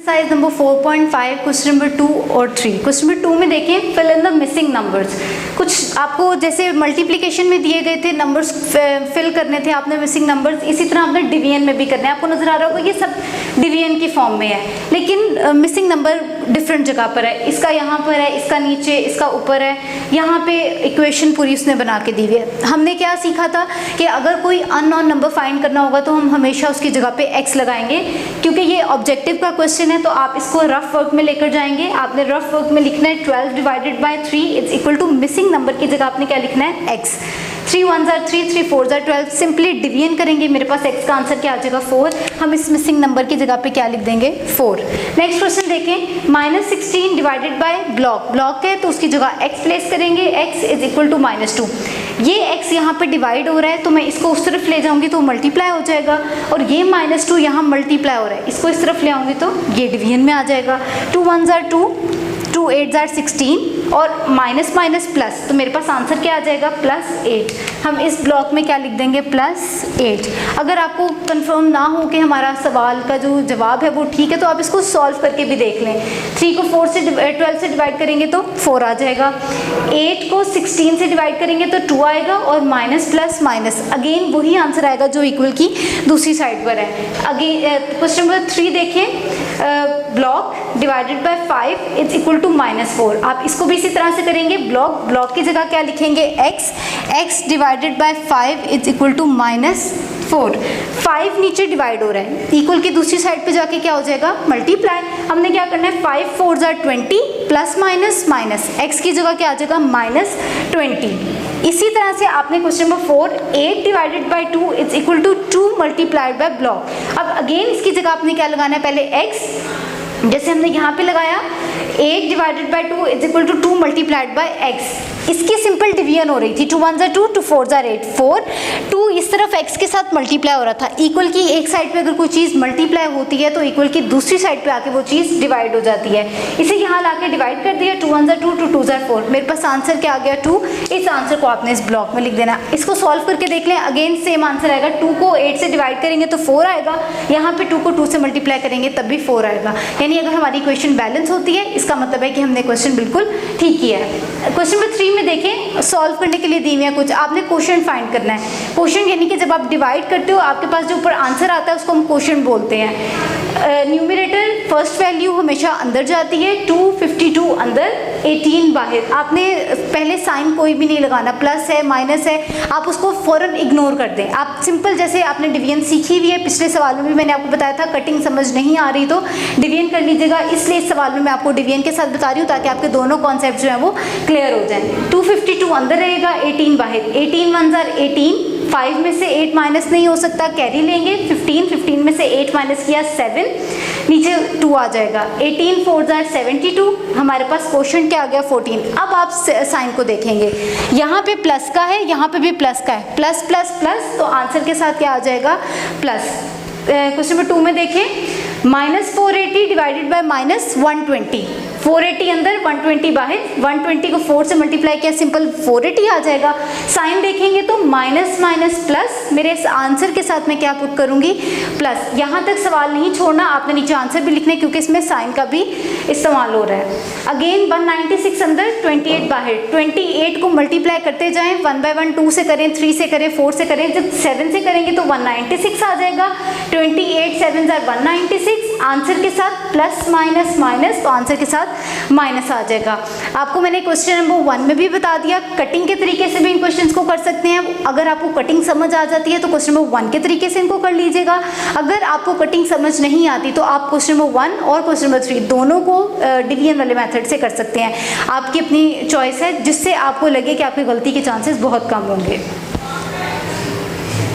Exercise number 4.5 question number 2 और 3। Question number 2 में देखें fill in the missing numbers. कुछ आपको जैसे मल्टीप्लिकेशन में दिए गए थे नंबर्स फिल करने थे आपने मिसिंग नंबर्स, इसी तरह आपने डिवीजन में भी करना है। आपको नजर आ रहा होगा ये सब डिवीजन की फॉर्म में है, लेकिन मिसिंग नंबर डिफरेंट जगह पर है। इसका यहाँ पर है, इसका नीचे, इसका ऊपर है। यहाँ पे इक्वेशन पूरी उसने बना के दी हुई है। हमने क्या सीखा था कि अगर कोई अननोन नंबर फाइंड करना होगा तो हम हमेशा उसकी जगह पे एक्स लगाएंगे, क्योंकि ये ऑब्जेक्टिव का क्वेश्चन है तो आप इसको रफ वर्क में लेकर जाएंगे। आपने रफ वर्क में लिखना है 12 divided by 3 is equal to missing number की जगह आपने क्या लिखना है एक्स। 3 1 जार 3, 3 4 जार 12। सिंपली डिवीजन करेंगे, मेरे पास एक्स का आंसर क्या आ जाएगा 4। हम इस मिसिंग नंबर की जगह पे क्या लिख देंगे 4। नेक्स्ट क्वेश्चन देखें, -16 डिवाइडेड बाय ब्लॉक है तो उसकी जगह एक्स प्लेस करेंगे। X is equal to -2। ये x यहाँ पे डिवाइड हो रहा है तो मैं इसको उस तरफ ले जाऊंगी तो मल्टीप्लाई हो जाएगा, और ये -2 यहाँ मल्टीप्लाई हो रहा है, इसको इस तरफ ले आऊंगी तो ये डिवीजन में आ जाएगा। 2 1 जार 2, 2 8 जार 16 और माइनस माइनस प्लस, तो मेरे पास आंसर क्या आ जाएगा +8। हम इस ब्लॉक में क्या लिख देंगे +8। अगर आपको कंफर्म ना हो कि हमारा सवाल का जो जवाब है वो ठीक है तो आप इसको सॉल्व करके भी देख लें। 3 को 12 से डिवाइड करेंगे तो 4 आ जाएगा। 8 को 16 से डिवाइड करेंगे तो 2 आएगा, और माइनस प्लस माइनस अगेन वही आंसर आएगा जो इक्वल की दूसरी साइड पर है। अगेन क्वेश्चन नंबर 3 देखें, block divided by 5 is equal to -4। आप इसको भी इसी तरह से करेंगे। ब्लॉक की जगह क्या लिखेंगे x divided by 5 is equal to -4। 5 नीचे डिवाइड हो रहा है, इक्वल की दूसरी साइड पे जाके क्या हो जाएगा मल्टीप्लाई। हमने क्या करना है 5 4 jar 20 plus minus minus, x की जगह क्या आ जाएगा -20। इसी तरह से आपने question number 4, 8 divided by 2 is equal to 2 multiplied by block. अब अगेन इसकी जगह आपने क्या लगाना है, पहले x जैसे हमने यहाँ पे लगाया 8 divided by 2 is equal to 2 multiplied by x। इसकी सिंपल डिवीजन हो रही थी, 2 1 जार 2, 2 4 जार 8, 4 2 इस तरफ x के साथ मल्टीप्लाई हो रहा था। इक्वल की एक साइड पे अगर कोई चीज़ मल्टीप्लाई होती है तो इक्वल की दूसरी साइड पे आके वो चीज़ डिवाइड हो जाती है। इसे यहाँ लाके डिवाइड कर दिया, 2 1 जार 2, 2 2 जार 4। मेरे पास आंसर क्या आ गया 2। इस आंसर को आपने इस ब्लॉक में लिख देना। इसको सॉल्व करके देख लें, अगेन सेम आंसर आएगा। 2 को 8 से डिवाइड करेंगे तो 4 आएगा, यहाँ पे 2 को 2 से मल्टीप्लाई करेंगे तब भी 4 आएगा। यानी अगर हमारी इक्वेशन बैलेंस होती है इसका मतलब है कि हमने क्वेश्चन बिल्कुल ठीक किया है। क्वेश्चन नंबर 3 में देखें, सॉल्व करने के लिए दी हुई है कुछ, आपने क्वेश्चन फाइंड करना है। क्वेश्चन यानी कि जब आप डिवाइड करते हो आपके पास जो ऊपर आंसर आता है उसको हम क्वेश्चन बोलते हैं। न्यूमरेटर फर्स्ट वैल्यू हमेशा अंदर जाती है, 252 अंदर 18 बाहर। आपने पहले साइन कोई भी नहीं लगाना, प्लस है माइनस है आप उसको फौरन इग्नोर कर दें। आप सिंपल जैसे आपने डिवीजन सीखी हुई है, पिछले सवाल में भी मैंने आपको बताया था कटिंग समझ नहीं आ रही तो डिवीजन कर लीजिएगा, इसलिए इस सवाल में मैं आपको डिवीजन के साथ बता रही हूँ ताकि आपके दोनों कॉन्सेप्ट जो है वो क्लियर हो जाए। 252 अंदर रहेगा, 18 बाहर। 18 1 जार 18, 5 में से 8 माइनस नहीं हो सकता, कैरी लेंगे। 15 में से 8 माइनस किया 7, नीचे 2 आ जाएगा। 18 4 जार 72, हमारे पास क्वेश्चन क्या आ गया 14। अब आप साइन को देखेंगे, यहाँ पे प्लस का है, यहाँ पे भी प्लस का है, प्लस प्लस प्लस, तो आंसर के साथ क्या आ जाएगा प्लस। क्वेश्चन नंबर 2 में देखें, -480 डिवाइडेड बाय -120। 480 अंदर 120 बाहर, 120 को 4 से मल्टीप्लाई किया, सिंपल 480 आ जाएगा। साइन देखेंगे तो माइनस माइनस प्लस, मेरे इस आंसर के साथ मैं क्या पुट करूंगी प्लस। यहाँ तक सवाल नहीं छोड़ना, आपने नीचे आंसर भी लिखना है क्योंकि इसमें साइन का भी इस्तेमाल हो रहा है। अगेन 196 अंदर 28 बाहर, 28 को मल्टीप्लाई करते जाएं 1 बाय 1, 2 से करें, 3 से करें, 4 से करें, जब 7 से करेंगे तो 196 आ जाएगा। 28 7 जार 196, आंसर के साथ प्लस माइनस माइनस, तो आंसर के साथ माइनस आ जाएगा। आपको मैंने क्वेश्चन नंबर 1 में भी बता दिया, कटिंग के तरीके से भी इन क्वेश्चंस को कर सकते हैं। अगर आपको कटिंग समझ आ जाती है तो क्वेश्चन नंबर 1 के तरीके से इनको कर लीजिएगा। अगर आपको कटिंग समझ नहीं आती तो आप क्वेश्चन नंबर 1 और क्वेश्चन नंबर 3 दोनों को डिवीजन वाले मेथड से कर सकते हैं। आपकी अपनी चॉइस है, जिससे आपको लगे कि आपकी गलती के चांसेस बहुत कम होंगे।